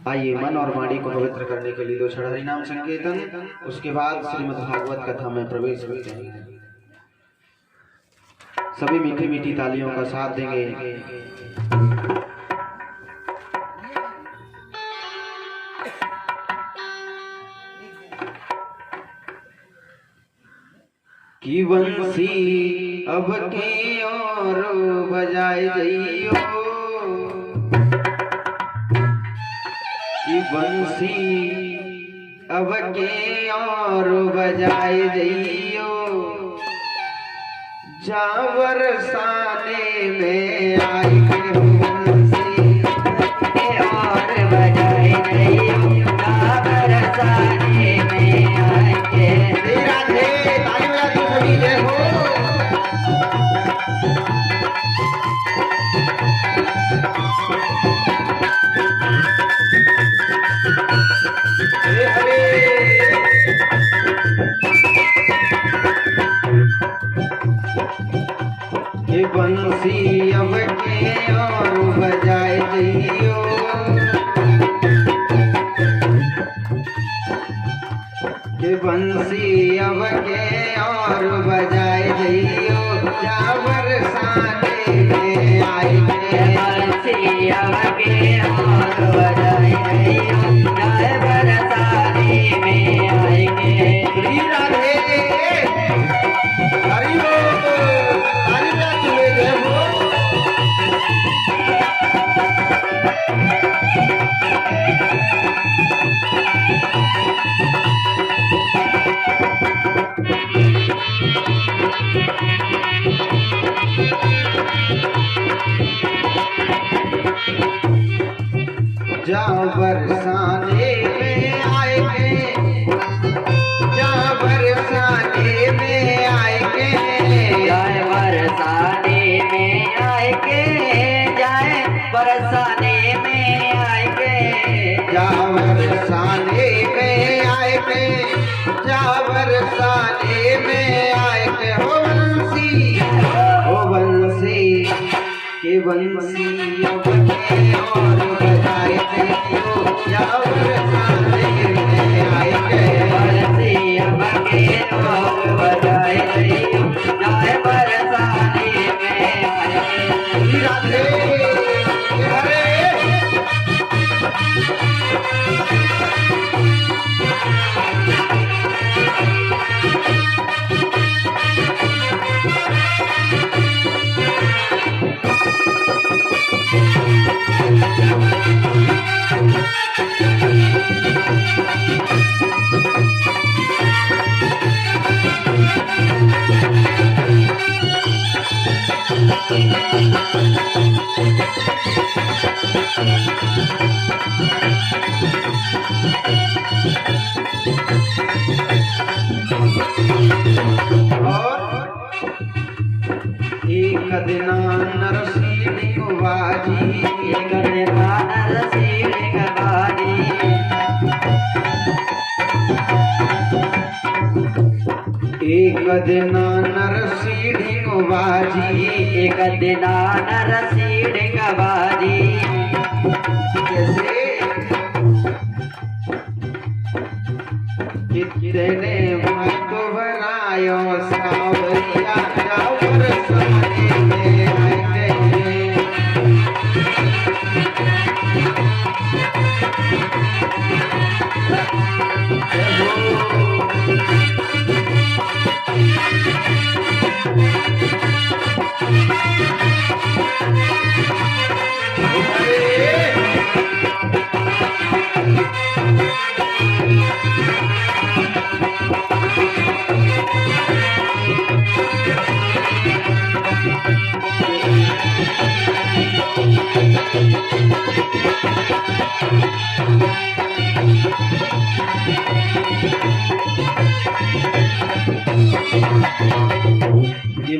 आइए मन और वाणी को पवित्र करने के लिए 2 क्षण हरिनाम संकीर्तन, उसके बाद श्रीमद् भागवत कथा में प्रवेश करते हैं। सभी मीठी मीठी तालियों का साथ देंगे। कि बंसी अब के और बजाए जइयो, कि बंसी अब के और बजाए जइयो, जावर साने में आई के बंसी और बजाए जइयो, जावर साने में आई के। राधे ताली बजा दी सभी जय हो। कि बंसी अब के और बजाए जइयो, कि बंसी अब के और बजाए जइयो, जावर साने में आई के। बंसी अब के और बजाए जइयो, जावर साने में आई के। राधे हरि जाओ बरसाने में आएंगे, जाओ बरसाने में आएंगे, जाए बरसाने में आएंगे, जाए बरसाने में आएंगे, जाओ बरसाने में आएंगे, जाओ बरसाने में आएंगे। हो बंसी, हो बंसी, के बंसी अब के और बजाए जइयो, जाओ बरसाने में आएंगे। बंसी अब के और बजाए जइयो, जाए बरसाने में आएंगे। राधे हरे एक दिना नरसिंह बाजी, एक दिना नरसिंह बाजी, एक दिना नरसिंह बाजी, एक दिना नरसिंह बाजी। कैसे कितने भाई तो बनायो सावरिया, जाओ बरसाने में आएंगे।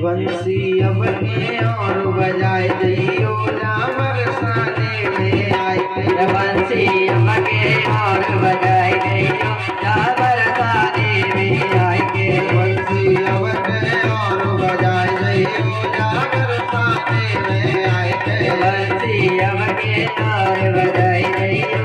बंसी अब के और बजाए जइयो, जावर साने में आएंगे। बंसी अब के और बजाए जइयो, जावर साने में आएंगे। बंसी अब के और बजाए जइयो, जावर साने में आएंगे। बंसी अब के और बजाए जइयो,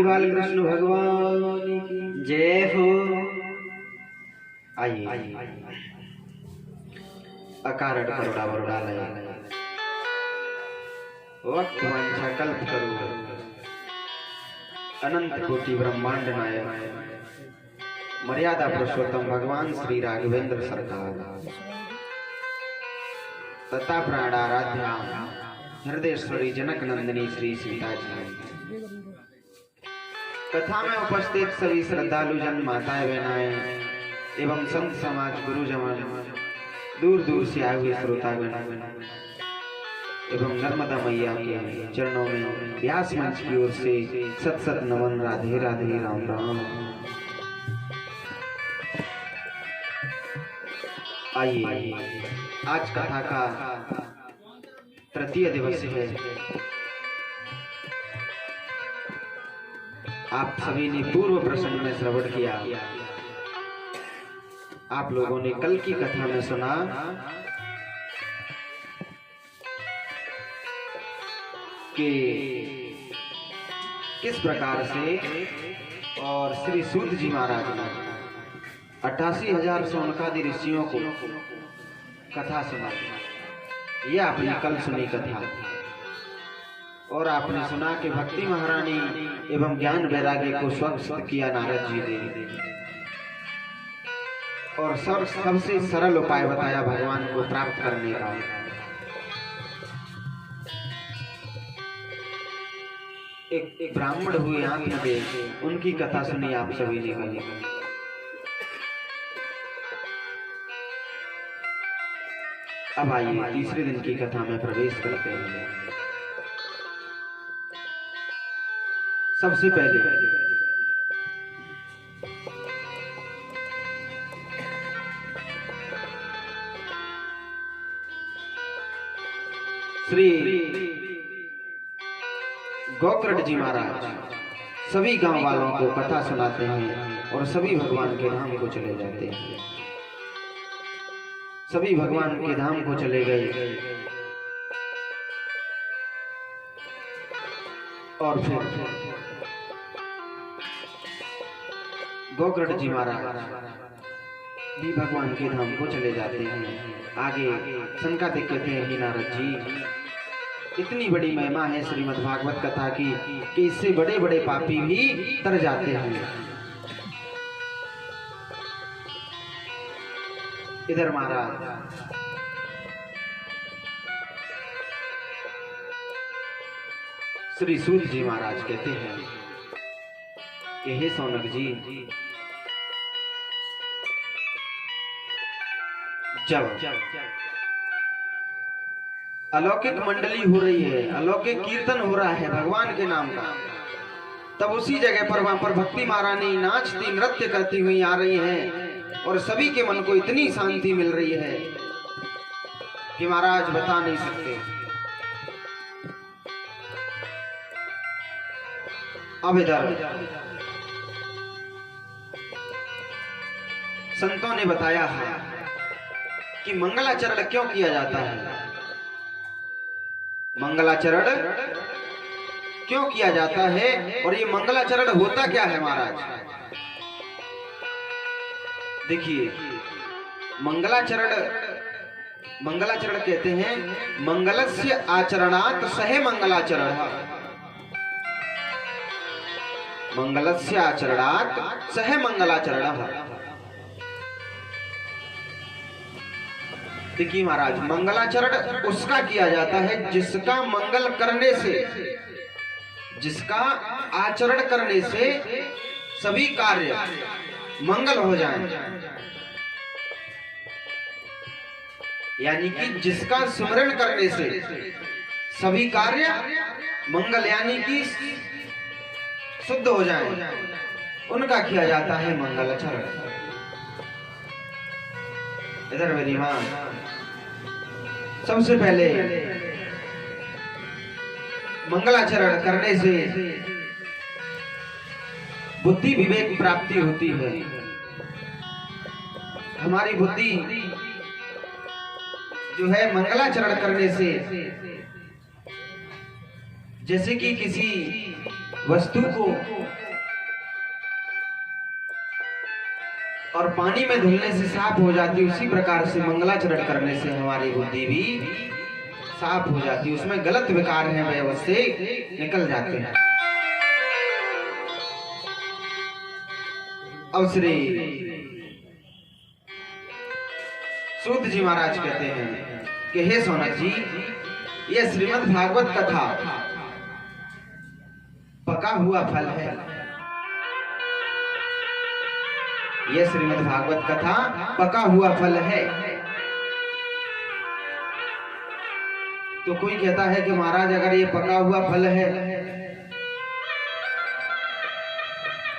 बाल कृष्ण भगवान की जय हो। आइए अकारण करुणा वरुणा लय वक्त वांछा कल्प करो अनंत कोटि ब्रह्मांड नायक मर्यादा पुरुषोत्तम भगवान श्री राघवेंद्र सरकार तथा प्राणाराध्या हृदयेश्वरी जनक नंदिनी श्री सीता जी, कथा में उपस्थित सभी श्रद्धालु जन, माताएं, बहनाएं एवं संत समाज, गुरुजन, दूर दूर से आए हुए श्रोतागण एवं नर्मदा मैया के चरणों में व्यास मंच की ओर से सत सत नमन। राधे राधे, राम राम। आइए आज कथा का तृतीय दिवस है। आप सभी ने पूर्व प्रसंग में श्रवण किया। आप लोगों ने कल की कथा में सुना कि किस प्रकार से और श्री सूत जी महाराज ने 88,000 सोनकादि ऋषियों को कथा सुनाई। ये आपने कल सुनी कथा। और आपने सुना कि भक्ति महारानी एवं ज्ञान वैराग्य को स्वस्थ किया नारद जी ने, और सबसे सरल उपाय बताया भगवान को प्राप्त करने का। एक ब्राह्मण हुए आत्मदेव, उनकी कथा सुनी आप सभी ने कल। अब आइए तीसरे दिन की कथा में प्रवेश करते हैं। सबसे पहले श्री गोकर्ण जी महाराज सभी गांव वालों को कथा सुनाते हैं और सभी भगवान के धाम को चले जाते हैं। सभी भगवान के धाम को चले गए और फिर गोकर्ण जी महाराज भी भगवान के धाम को चले जाते हैं। आगे शंका कहते हैं कि नारद जी, इतनी बड़ी महिमा है श्रीमद् भागवत कथा की कि इससे बड़े बड़े पापी भी तर जाते हैं। इधर महाराज श्री सूत जी महाराज कहते हैं कि हे सौनक जी, जब अलौकिक मंडली हो रही है, अलौकिक कीर्तन हो रहा है भगवान के नाम का, तब उसी जगह पर वहां पर भक्ति महारानी नाचती नृत्य करती हुई आ रही है और सभी के मन को इतनी शांति मिल रही है कि महाराज बता नहीं सकते। अब इधर संतों ने बताया है कि मंगलाचरण क्यों किया जाता है। मंगलाचरण क्यों किया जाता है और ये मंगलाचरण होता क्या है महाराज। देखिए, मंगलाचरण कहते हैं मंगलस्य आचरणात् सहे मंगलाचरण। मंगलस्य आचरणात् सहे मंगलाचरण। देखिए महाराज, मंगलाचरण उसका किया जाता है जिसका मंगल करने से, जिसका आचरण करने से सभी कार्य मंगल हो जाए। यानी कि जिसका स्मरण करने से सभी कार्य मंगल यानी कि शुद्ध हो जाए, उनका किया जाता है मंगलाचरण। इधर मेरी मां, सबसे पहले मंगलाचरण करने से बुद्धि विवेक प्राप्ति होती है। हमारी बुद्धि जो है मंगलाचरण करने से जैसे कि किसी वस्तु को और पानी में धुलने से साफ हो जाती, उसी प्रकार से मंगलाचरण करने से हमारी बुद्धि भी साफ हो जाती, उसमें गलत विकार हैं वे उससे निकल जाते हैं। अब श्री सूत जी महाराज कहते हैं कि हे सौनक जी, यह श्रीमद् भागवत कथा पका हुआ फल है। यह श्रीमद् भागवत कथा पका हुआ फल है। तो कोई कहता है कि महाराज अगर ये पका हुआ फल है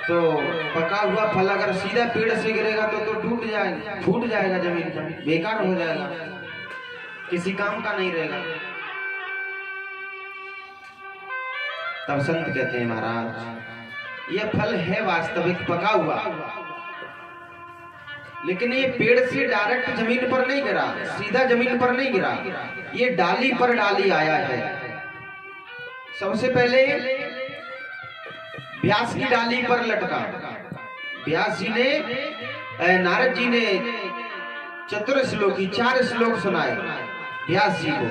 तो पका हुआ फल अगर सीधा पेड़ से गिरेगा तो टूट जाएगा, फूट जाएगा, जमीन पर बेकार हो जाएगा, किसी काम का नहीं रहेगा। तब संत कहते हैं महाराज ये फल है वास्तविक पका हुआ, लेकिन ये पेड़ से डायरेक्ट जमीन पर नहीं गिरा, सीधा जमीन पर नहीं गिरा, ये डाली पर डाली आया है। सबसे पहले व्यास की डाली पर लटका। व्यास जी ने, नारद जी ने चतुर्श्लोकी 4 श्लोक सुनाए व्यास जी को।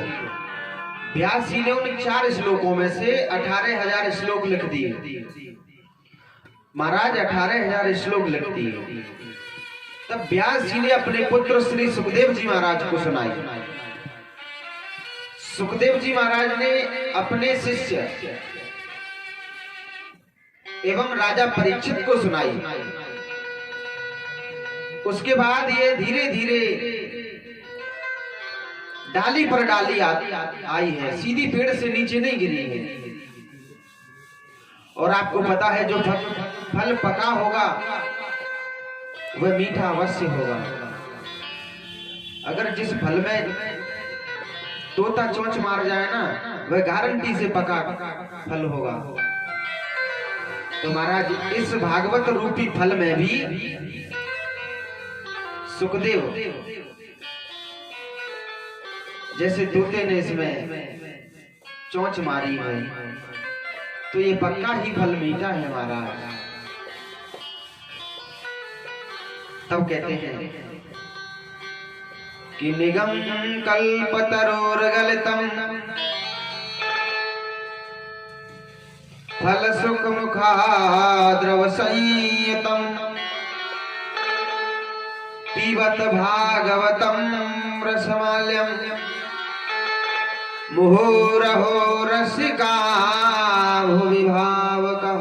व्यास जी ने उन 4 श्लोकों में से 18,000 श्लोक लिख दिए। महाराज 18,000 श्लोक लिख दिए। तब व्यास जी ने अपने पुत्र श्री सुखदेव जी महाराज को सुनाई। सुखदेव जी महाराज ने अपने शिष्य एवं राजा परीक्षित को सुनाई। उसके बाद ये धीरे धीरे डाली पर डाली आई है, सीधी पेड़ से नीचे नहीं गिरी है। और आपको पता है जो फल पका होगा वह मीठा अवश्य होगा। अगर जिस फल में तोता चोंच मार जाए ना, वह गारंटी से पका फल होगा। तो महाराज इस भागवत रूपी फल में भी सुखदेव जैसे तोते ने इसमें चोंच मारी है, तो ये पक्का ही फल मीठा है महाराज। तब कहते हैं कि निगम कल्पतरोर्गलितम फल सुख मुखाद्रव संयुतम पीबत भागवतम रसमाल्यम मुहुरहो रसिका भुवि भावकः।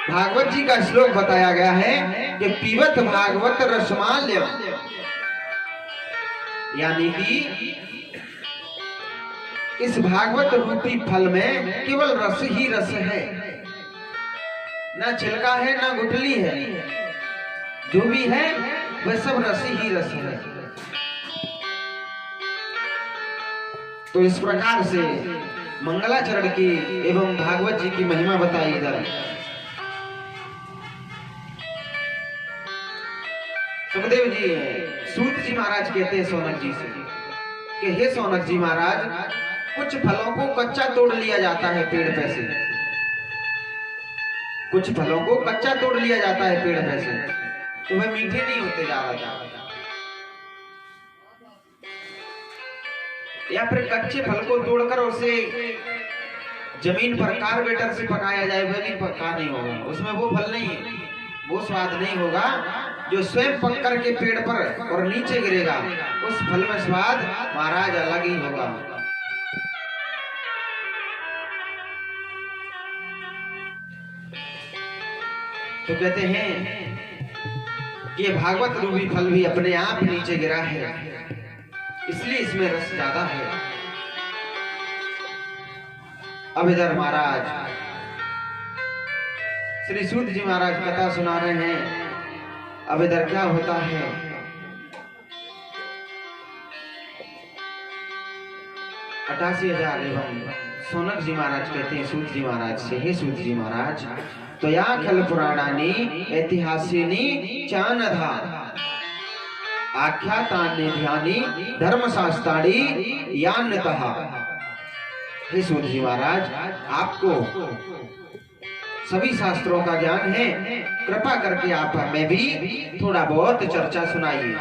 भागवत जी का श्लोक बताया गया है कि पीबत भागवत रसमाल्यम, यानी कि इस भागवत रूपी फल में केवल रस ही रस है, ना छिलका है ना गुठली है, जो भी है वह सब रस ही रस है। तो इस प्रकार से मंगलाचरण की एवं भागवत जी की महिमा बताई इधर। सुखदेव जी सूत जी महाराज कहते हैं सौनक जी से कि हे सौनक जी महाराज, कुछ फलों को कच्चा तोड़ लिया जाता है पेड़ पे से, कुछ फलों को कच्चा तोड़ लिया जाता है पेड़ पे से, तो वह मीठे नहीं होते जा रहा। या फिर कच्चे फल को तोड़कर उसे जमीन पर कार्बेटर से पकाया जाए, वह भी पका नहीं होगा, उसमें वो फल नहीं है, वो स्वाद नहीं होगा जो स्वयं पक करके पेड़ पर और नीचे गिरेगा, उस फल में स्वाद महाराज अलग ही होगा। तो कहते हैं कि ये भागवत रूपी फल भी अपने आप नीचे गिरा है, इसलिए इसमें रस ज्यादा है। अब इधर महाराज श्री सूत जी महाराज कथा सुना रहे हैं। अब इधर क्या होता है, 88,000 एवं सौनक जी महाराज कहते हैं सूत जी महाराज से, हे सूत जी महाराज, तो या खल पुराणानी ऐतिहासिनी चानधा आख्यातानि ध्यानी धर्मशास्त्राणि यान्यतः। हे सूत जी महाराज, आपको सभी शास्त्रों का ज्ञान है, कृपा करके आप हमें भी थोड़ा बहुत चर्चा सुनाइए।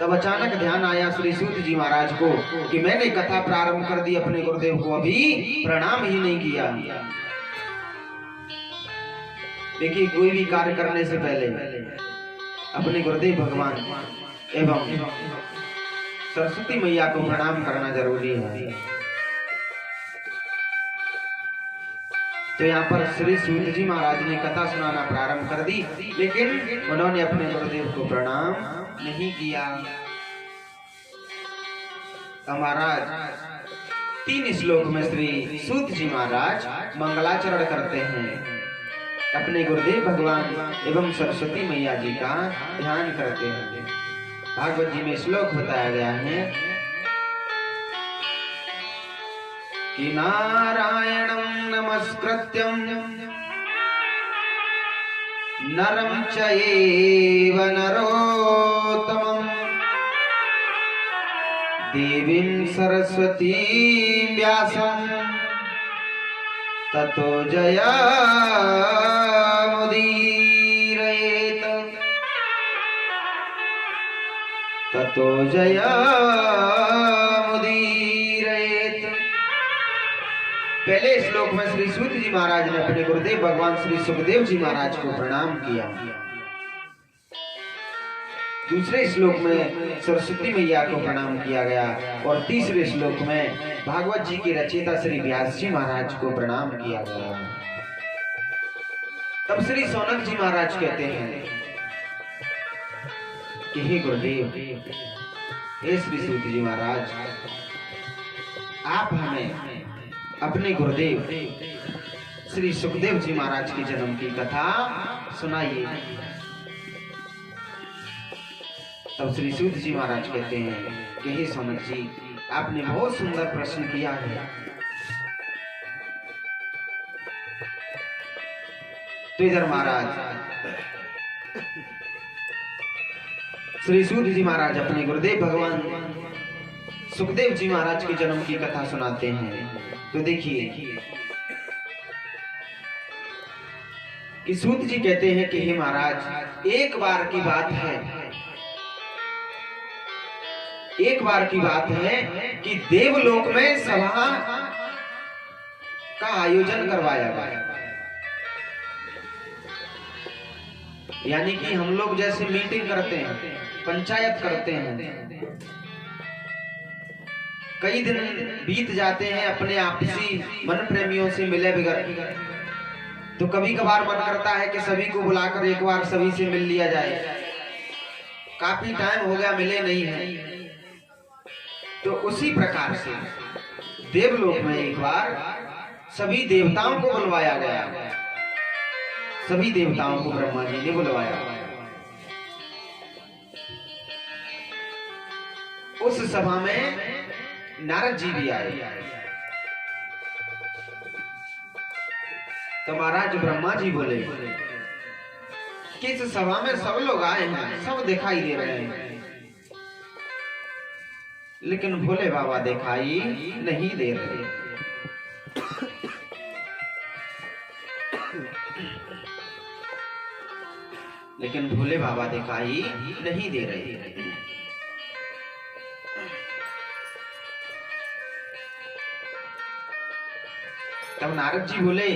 तब अचानक ध्यान आया श्री सूत जी महाराज को कि मैंने कथा प्रारंभ कर दी, अपने गुरुदेव को अभी प्रणाम ही नहीं किया। देखिए, कोई भी कार्य करने से पहले अपने गुरुदेव भगवान एवं सरस्वती मैया को प्रणाम करना जरूरी है। तो यहाँ पर श्री सूत जी महाराज ने कथा सुनाना प्रारंभ कर दी, लेकिन उन्होंने अपने गुरुदेव को प्रणाम नहीं किया। तो महाराज 3 श्लोक में श्री सूत जी महाराज मंगलाचरण करते हैं, अपने गुरुदेव भगवान एवं सरस्वती मैया जी का ध्यान करते हैं। भागवत जी में श्लोक बताया गया है कि नारायणं नमस्कृत्यं नरं चैव नरोत्तमं देवीं सरस्वतीं व्यासं ततो जयमुदीरयेत। पहले श्लोक में श्री सूत जी महाराज ने अपने गुरुदेव भगवान श्री सुखदेव जी महाराज को प्रणाम किया। दूसरे श्लोक में सरस्वती मैया को प्रणाम किया गया और तीसरे श्लोक में भागवत जी के रचयिता श्री व्यास जी महाराज को प्रणाम किया गया। तब श्री सौनक जी महाराज कहते हैं कि हे गुरुदेव, हे श्री सूत जी महाराज, आप हमें अपने गुरुदेव श्री सुखदेव जी महाराज के जन्म की कथा सुनाइए। तब श्री सूत जी महाराज कहते हैं कि हे सौनक जी, आपने बहुत सुंदर प्रश्न किया है। तो इधर महाराज श्री सूत जी महाराज अपने गुरुदेव भगवान सुखदेव जी महाराज के जन्म की कथा सुनाते हैं। तो देखिए कि सूत जी कहते हैं कि हे महाराज, एक बार की बात है कि देवलोक में सभा का आयोजन करवाया गया। यानी कि हम लोग जैसे मीटिंग करते हैं, पंचायत करते हैं, कई दिन बीत जाते हैं अपने आपसी मन प्रेमियों से मिले बगैर, तो कभी कभार मन करता है कि सभी को बुलाकर एक बार सभी से मिल लिया जाए। काफी टाइम हो गया मिले नहीं है। तो उसी प्रकार से देवलोक में एक बार सभी देवताओं को बुलवाया गया। सभी देवताओं को ब्रह्मा जी ने बुलवाया। उस सभा में नारद जी भी आए। तो महाराज ब्रह्मा जी बोले कि इस सभा में सब लोग आए हैं, सब दिखाई दे रहे हैं, लेकिन भोले बाबा दिखाई नहीं दे रहे। लेकिन भोले बाबा दिखाई नहीं दे रहे। तब नारद जी बोले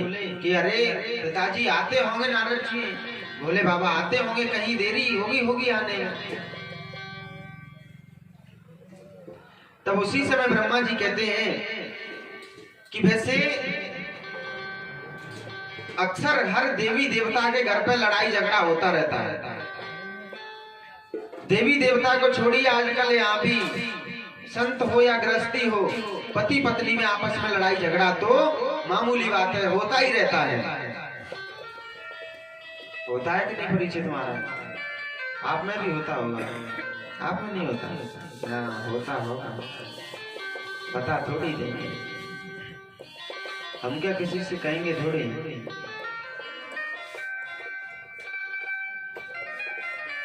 कि अरे पिताजी आते होंगे, नारद जी भोले बाबा आते होंगे, कहीं देरी होगी आने में। तब उसी समय ब्रह्मा जी कहते हैं कि वैसे अक्सर हर देवी देवता के घर पे लड़ाई झगड़ा होता रहता है। देवी देवता को छोड़िए, आजकल यहाँ भी संत हो या गृहस्थी हो, पति पत्नी में आपस में लड़ाई झगड़ा तो मामूली बात है, होता ही रहता है। होता है कि नहीं परिचय तुम्हारा? आप में भी होता होगा, आप में नहीं होता? हाँ, होता होगा, पता थोड़ी देंगे हम, क्या किसी से कहेंगे थोड़ी।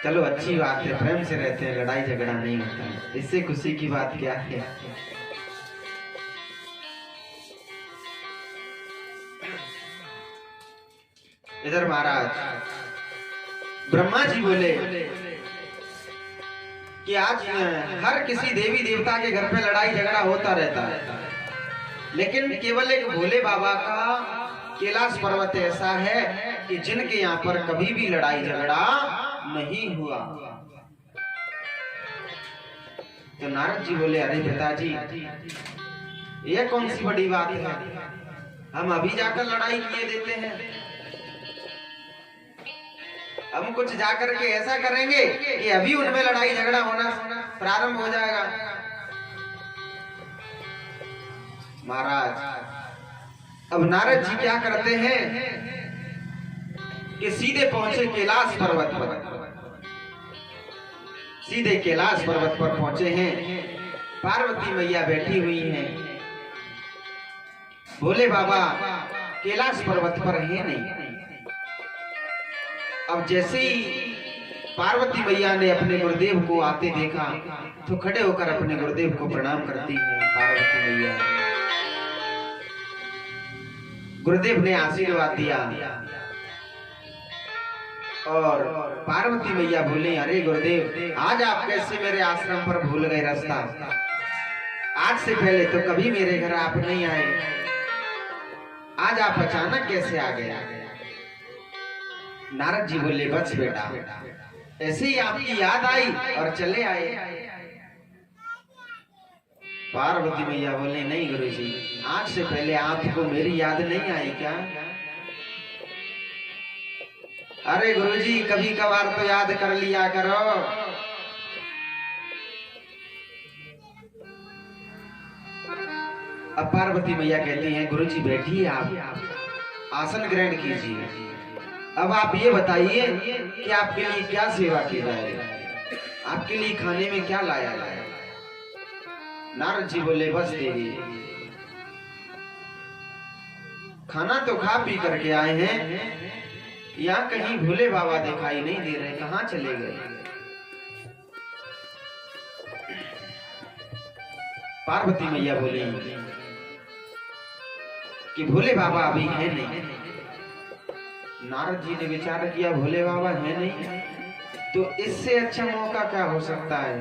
चलो अच्छी बात है, प्रेम से रहते हैं, लड़ाई झगड़ा नहीं होता है, इससे खुशी की बात क्या है। इधर महाराज ब्रह्मा जी बोले कि आज हर किसी देवी देवता के घर पे लड़ाई झगड़ा होता रहता है, लेकिन केवल एक भोले बाबा का कैलाश पर्वत ऐसा है कि जिनके यहाँ पर कभी भी लड़ाई झगड़ा नहीं हुआ। तो नारद जी बोले, अरे पिताजी ये कौन सी बड़ी बात है, हम अभी जाकर लड़ाई किए देते हैं। हम कुछ जाकर के ऐसा करेंगे कि अभी उनमें लड़ाई झगड़ा होना प्रारंभ हो जाएगा। महाराज अब नारद जी क्या करते हैं कि सीधे पहुंचे कैलाश पर्वत पर। सीधे कैलाश पर्वत पर पहुंचे हैं, पार्वती मैया बैठी हुई हैं, भोले बाबा कैलाश पर्वत पर है नहीं। अब जैसे ही पार्वती मैया ने अपने गुरुदेव को आते देखा तो खड़े होकर अपने गुरुदेव को प्रणाम करती है पार्वती मैया। गुरुदेव ने आशीर्वाद दिया और पार्वती मैया बोले, अरे गुरुदेव आज आप कैसे मेरे आश्रम पर भूल गए रास्ता, आज से पहले तो कभी मेरे घर आप नहीं आए, आज आप अचानक कैसे आ गए। नारद जी बोले, बस बेटा ऐसे ही आपकी याद आई और चले आए। पार्वती मैया बोले, नहीं गुरुजी, आज से पहले आपको मेरी याद नहीं आई क्या? अरे गुरुजी कभी कभार तो याद कर लिया करो। अब पार्वती मैया कहती हैं, गुरुजी बैठिए, आप आसन ग्रहण कीजिए। अब आप ये बताइए कि आपके लिए क्या सेवा की जाए, आपके लिए खाने में क्या लाया जाए। नारद जी बोले, बस देवी खाना तो खा पी करके आए हैं, यहाँ कहीं भोले बाबा दिखाई नहीं दे रहे, कहाँ चले गए। पार्वती मैया बोली कि भोले बाबा अभी है नहीं। नारद जी ने विचार किया, भोले बाबा है नहीं तो इससे अच्छा मौका क्या हो सकता है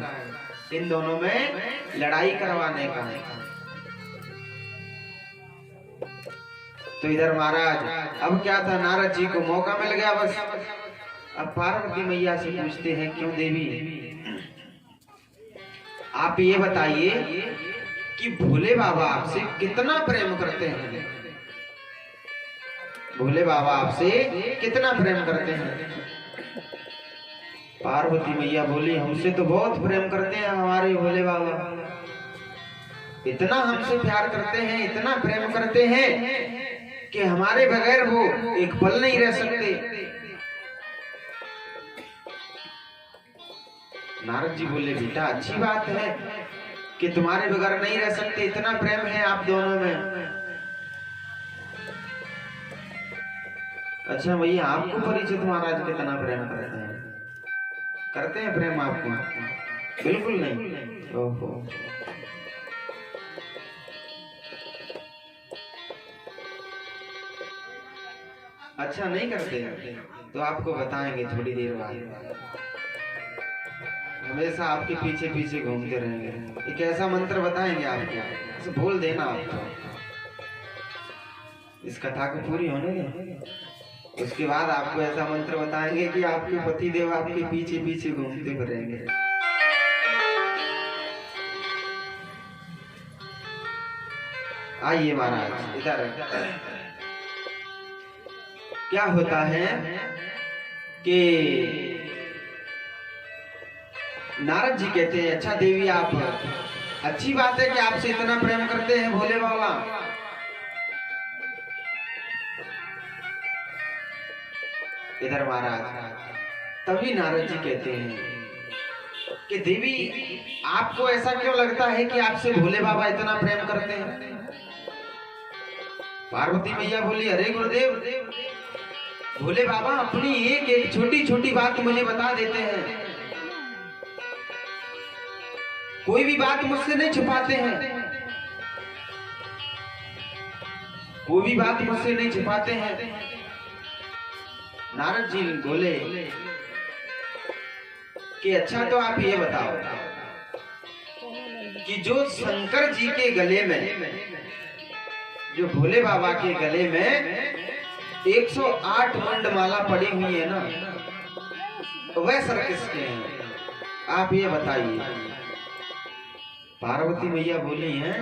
इन दोनों में लड़ाई करवाने का। तो इधर महाराज अब क्या था, नारद जी को मौका मिल गया बस। अब पार्वती मैया से पूछते हैं, क्यों देवी आप ये बताइए कि भोले बाबा आपसे कितना प्रेम करते हैं, भोले बाबा आपसे कितना प्रेम करते हैं। पार्वती मैया बोली, हमसे तो बहुत प्रेम करते हैं हमारे भोले बाबा, इतना हमसे प्यार करते हैं, इतना प्रेम करते हैं कि हमारे बगैर वो एक पल नहीं रह सकते। नारद जी बोले, बेटा अच्छी बात है कि तुम्हारे बगैर नहीं रह सकते, इतना प्रेम है आप दोनों में। अच्छा भैया, आपको परिचित महाराज कितना प्रेम करते हैं, करते हैं प्रेम आपको? बिल्कुल नहीं। ओहो, अच्छा नहीं करते तो आपको बताएंगे थोड़ी देर बाद। हमेशा आपके पीछे पीछे घूमते रहेंगे। एक ऐसा मंत्र बताएंगे आपको, बोल देना आपको, इस कथा को पूरी होने दें, उसके बाद आपको ऐसा मंत्र बताएंगे कि आपके पति देव आपके पीछे पीछे घूमते रहेंगे। आइए महाराज इधर। क्या होता है कि नारद जी कहते हैं, अच्छा देवी आप, अच्छी बात है कि आपसे इतना प्रेम करते हैं भोले बाबा। इधर महाराज तभी नारद जी कहते हैं कि देवी आपको ऐसा क्यों लगता है कि आपसे भोले बाबा इतना प्रेम करते हैं? पार्वती मैया बोली, अरे गुरुदेव, भोले बाबा अपनी एक एक छोटी छोटी बात मुझे बता देते हैं, कोई भी बात मुझसे नहीं छुपाते हैं, कोई भी बात मुझसे नहीं छुपाते हैं। नारद जी बोले कि अच्छा तो आप ये बताओ कि जो शंकर जी के गले में, जो भोले बाबा के गले में 108 मुंडमाला पड़ी हुई है ना, वह सर किसके हैं? आप ये बताइए। पार्वती मैया बोली हैं,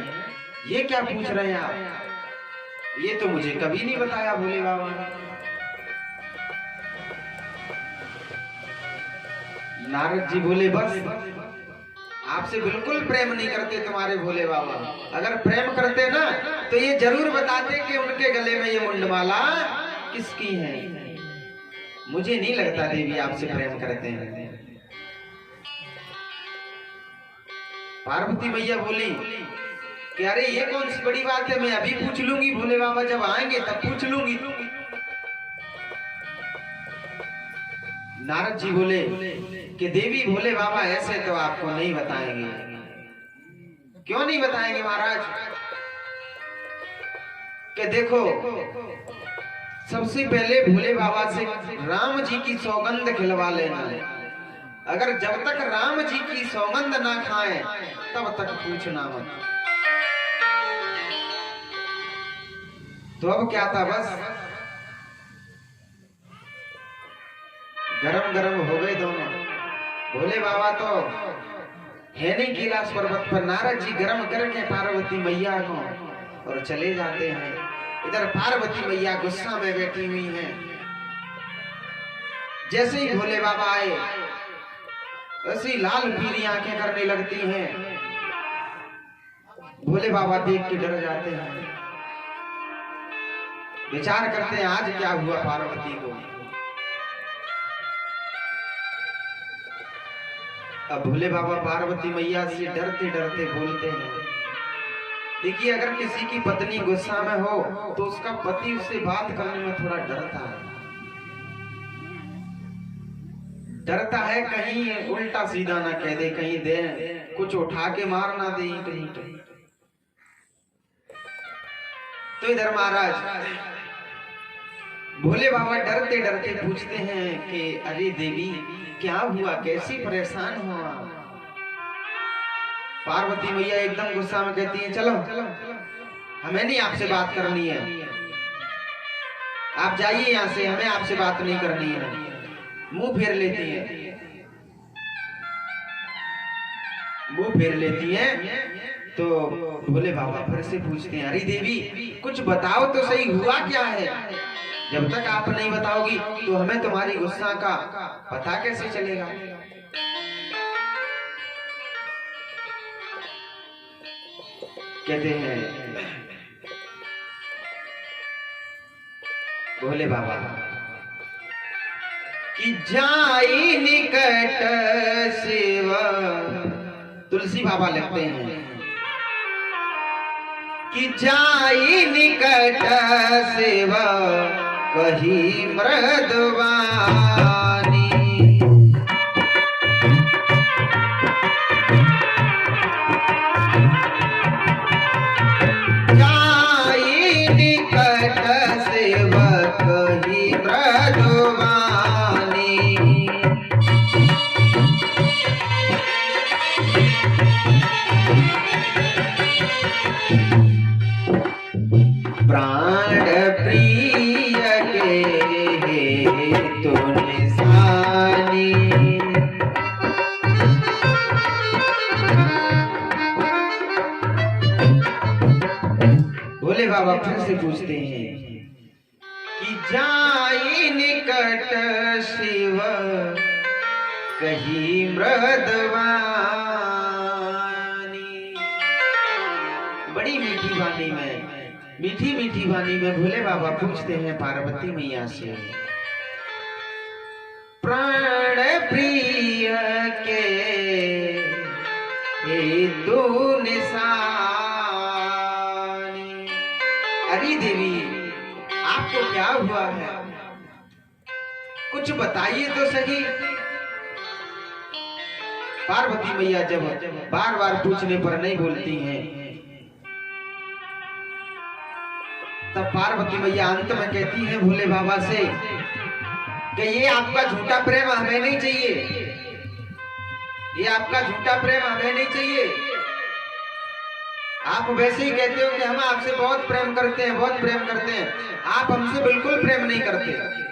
ये क्या पूछ रहे हैं आप? ये तो मुझे कभी नहीं बताया भोले बाबा ने। नारद जी बोले बस आपसे बिल्कुल प्रेम नहीं करते तुम्हारे भोले बाबा। अगर प्रेम करते ना तो ये जरूर बताते कि उनके गले में ये मुंडमाला किसकी है। मुझे नहीं लगता देवी आपसे प्रेम करते हैं। पार्वती मैया बोली कि अरे ये कौन सी बड़ी बात है, मैं अभी पूछ लूंगी, भोले बाबा जब आएंगे तब पूछ लूंगी। नारद जी बोले कि देवी भोले बाबा ऐसे तो आपको नहीं बताएंगे। क्यों नहीं बताएंगे महाराज? कि देखो सबसे पहले भोले बाबा से राम जी की सौगंध खिलवा लेना है। अगर जब तक राम जी की सौगंध ना खाएं तब तक पूछना मत। तो अब क्या था, बस गरम गरम हो गए दोनों। भोले बाबा तो है नहीं कैलाश पर्वत पर, नारद जी गरम करके पार्वती मैया को और चले जाते हैं। इधर पार्वती मैया गुस्सा में बैठी हुई हैं। जैसे ही भोले बाबा आए ऐसी लाल पीली आंखें करने लगती हैं। भोले बाबा देख के डर जाते हैं, विचार करते हैं आज क्या हुआ पार्वती को। अब भोले बाबा पार्वती मैया से डरते डरते बोलते हैं, देखिए अगर किसी की पत्नी गुस्सा में हो तो उसका पति उससे बात करने में थोड़ा डरता है कहीं उल्टा सीधा ना कह दे, कहीं दे कुछ उठा के मार ना दे कहीं। तो इधर महाराज भोले बाबा डरते डरते पूछते हैं कि अरे देवी क्या हुआ, कैसी परेशान हो आप? पार्वती मैया एकदम गुस्सा में कहती है, चलो हमें नहीं आपसे बात करनी है, आप जाइए यहाँ से, हमें आपसे बात नहीं करनी है। मुंह फेर लेती है, मुंह फेर लेती है। तो भोले बाबा फिर से पूछते हैं, अरे देवी कुछ बताओ तो सही, हुआ क्या है? जब तक आप नहीं बताओगी तो हमें तुम्हारी गुस्सा का पता कैसे चलेगा? कहते हैं भोले बाबा कि जाई निकट सेवा, तुलसी बाबा लिखते हैं कि जाई निकट सेवा कही मृदवानी। जाई निकट सेवा कही मृदवानी। प्राण प्रिय के तो निशानी। भोले बाबा फिर से पूछते हैं कि जाई निकट शिव कही मृदवानी। बड़ी मीठी वाणी में, मीठी मीठी वाणी में भोले बाबा पूछते हैं पार्वती मैया से, प्राण प्रिय के हेतु निशानी। अरे देवी आपको क्या हुआ है, कुछ बताइए तो सही। पार्वती मैया जब बार बार पूछने पर नहीं बोलती हैं तब पार्वती मैया अंत में कहती है भोले बाबा से कि ये आपका झूठा प्रेम हमें नहीं चाहिए, ये आपका झूठा प्रेम हमें नहीं चाहिए। आप वैसे ही कहते हो कि हम आपसे बहुत प्रेम करते हैं, बहुत प्रेम करते हैं, आप हमसे बिल्कुल प्रेम नहीं करते।